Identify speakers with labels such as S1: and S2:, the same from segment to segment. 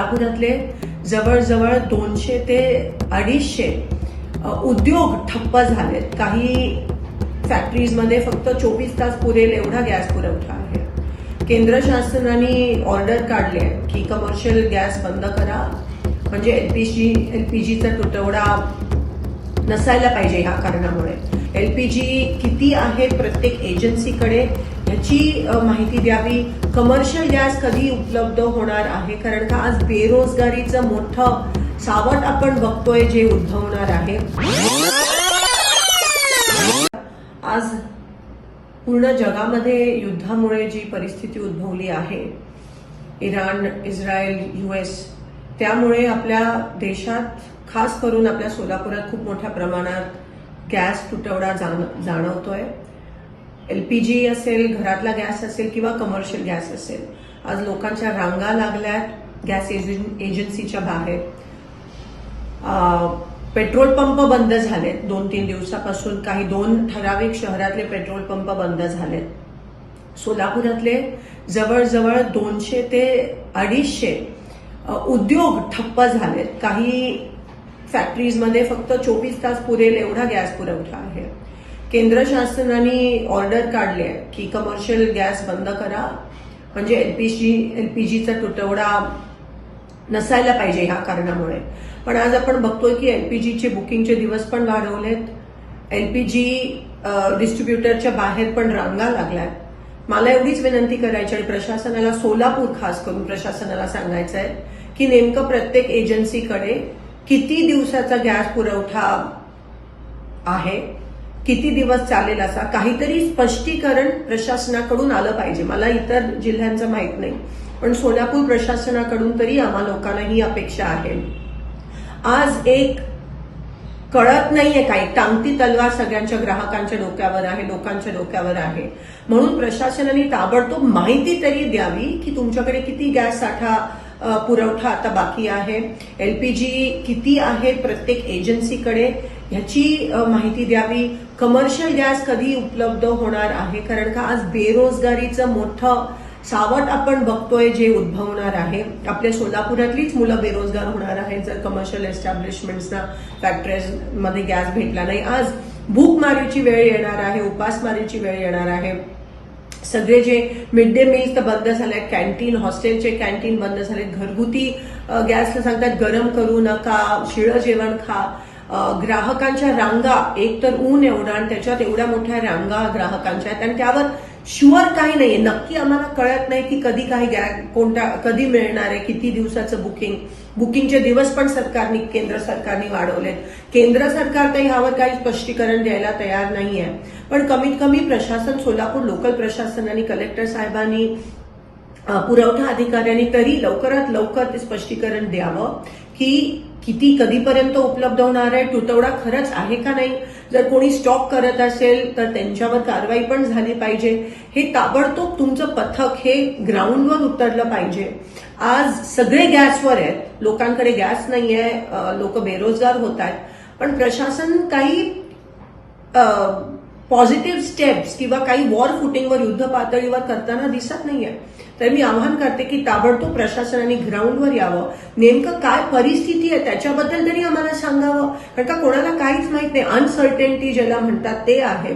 S1: सोलापुरातले जवळजवळ 200 ते 250 उद्योग ठप्प झालेत. काही फॅक्टरीजमध्ये फक्त 24 तास पुरेल एवढा गॅस पुरवठा आहे. केंद्र शासनाने ऑर्डर काढली आहे की कमर्शियल गॅस बंद करा, म्हणजे एलपीजीचा तुटवडा नसायला पाहिजे. ह्या कारणामुळे एलपीजी किती आहे प्रत्येक एजन्सीकडे ह्याची माहिती द्यावी. कमर्शियल गॅस कधी उपलब्ध होणार आहे, कारण का आज बेरोजगारीचं मोठं सावट आपण बघतोय जे उद्भवणार आहे. आज पूर्ण जगामध्ये युद्धामुळे जी परिस्थिती उद्भवली आहे, इराण, इस्रायल, US, त्यामुळे आपल्या देशात खास करून आपल्या सोलापुरात खूप मोठ्या प्रमाणात गॅस तुटवडा जाणवतोय. एलपीजी असेल, घरातला गॅस असेल किंवा कमर्शियल गॅस असेल, आज लोकांच्या रांगा लागल्यात गॅस एजन्सीच्या बाहेर. पेट्रोल पंप बंद झालेत 2-3 दिवसापासून. काही 2 ठराविक शहरातले पेट्रोल पंप बंद झालेत. सोलापुरातले जवळजवळ 200 ते 250 उद्योग ठप्प झालेत. काही फॅक्टरीजमध्ये फक्त 24 तास पुरेल एवढा गॅस पुरवठा आहे. केंद्र शासनाने ऑर्डर काढली आहे की कमर्शियल गॅस बंद करा, म्हणजे एलपीजीचा तुटवडा नसायला पाहिजे. ह्या कारणामुळे पण आज आपण बघतोय की एलपीजीचे बुकिंगचे दिवस पण वाढवलेत. एलपीजी डिस्ट्रीब्युटरच्या बाहेर पण रांगा लागल्यात. मला एवढीच विनंती करायची आणि प्रशासनाला, सोलापूर खास करून प्रशासनाला सांगायचं आहे की नेमकं प्रत्येक एजन्सीकडे किती दिवसाचा गॅस पुरवठा आहे, किती दिवस चालेल, असा काहीतरी स्पष्टीकरण प्रशासनाकडून आलं पाहिजे. मला इतर जिल्ह्यांचं माहित नाही, पण सोलापूर प्रशासनाकडून तरी आम्हा लोकांना ही अपेक्षा आहे. आज एक कळत नाहीये, काही टांगती तलवार सगळ्यांच्या ग्राहकांच्या डोक्यावर आहे, लोकांच्या डोक्यावर आहे. म्हणून प्रशासनाने ताबडतोब माहिती तरी द्यावी की तुमच्याकडे किती गॅस साठा पुरवठा आता बाकी आहे, एलपीजी किती आहे प्रत्येक एजन्सीकडे ह्याची माहिती द्यावी. कमर्शियल गॅस कधी उपलब्ध होणार आहे, कारण का आज बेरोजगारीचं मोठं सावट आपण बघतोय जे उद्भवणार आहे. आपल्या सोलापुरातलीच मुलं बेरोजगार होणार आहेत जर कमर्शियल एस्टॅब्लिशमेंट्सना, फॅक्टरीजमध्ये गॅस भेटला नाही. आज भूकमारीची वेळ येणार आहे, उपासमारीची वेळ येणार आहे. सगळे जे मिड डे मील्स तर बंद झाले, कॅन्टीन, हॉस्टेलचे कॅन्टीन बंद झाले. घरगुती गॅसला सांगतात गरम करू नका, शिळं जेवण खा. ग्राहकांच्या रांगा, एक तर ऊन एवढा आणि त्याच्यात एवढ्या मोठ्या रांगा ग्राहकांच्या आहेत आणि त्यावर शुअर काही नाहीये. नक्की आम्हाला कळत नाही की कधी काही कधी मिळणार आहे, किती दिवसाचं बुकिंगचे दिवस पण केंद्र सरकारने वाढवलेत. केंद्र सरकार तर ह्यावर काही स्पष्टीकरण द्यायला तयार नाहीये. पण कमीत कमी प्रशासन, सोलापूर लोकल प्रशासन आणि कलेक्टर साहेबांनी, पुरवठा अधिकाऱ्यांनी तरी लवकरात लवकर ते स्पष्टीकरण द्यावं की किती कधीपर्यंत उपलब्ध होणार आहे, तुटवडा खरंच आहे का नाही. जर कोणी स्टॉक करत असेल तर त्यांच्यावर कारवाई पण झाली पाहिजे. हे ताबडतोब तुमचं पथक हे ग्राउंडवर उतरलं पाहिजे. आज सगळे गॅसवर आहेत, लोकांकडे गॅस नाहीये, लोक बेरोजगार होत आहेत, पण प्रशासन काही पॉझिटिव्ह स्टेप्स किंवा काही वॉर फुटिंगवर, युद्ध पातळीवर करताना दिसत नाहीये. तर मी आवाहन करते की ताबडतोब प्रशासनाने ग्राउंडवर यावं. नेमकं काय परिस्थिती आहे त्याच्याबद्दल तरी आम्हाला सांगावं, कारण का कोणाला काहीच माहित नाही. अनसर्टेनिटी ज्याला म्हणतात ते आहे.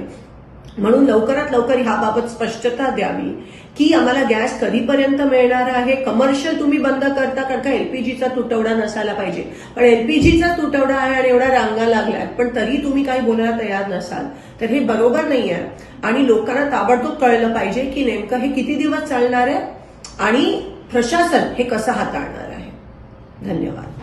S1: म्हणून लवकरात लवकर ह्याबाबत स्पष्टता द्यावी की आम्हाला गॅस कधीपर्यंत मिळणार आहे. कमर्शियल तुम्ही बंद करता, कारण का एलपीजीचा तुटवडा नसायला पाहिजे, पण एलपीजीचा तुटवडा आहे आणि एवढ्या रांगा लागल्यात, पण तरी तुम्ही काही बोलायला तयार नसाल, तर हे बरोबर नाही आहे. आणि लोकांना ताबडतोब कळलं पाहिजे की नेमकं हे किती दिवस चालणार आहे आणि प्रशासन हे कसं हाताळणार आहे. धन्यवाद.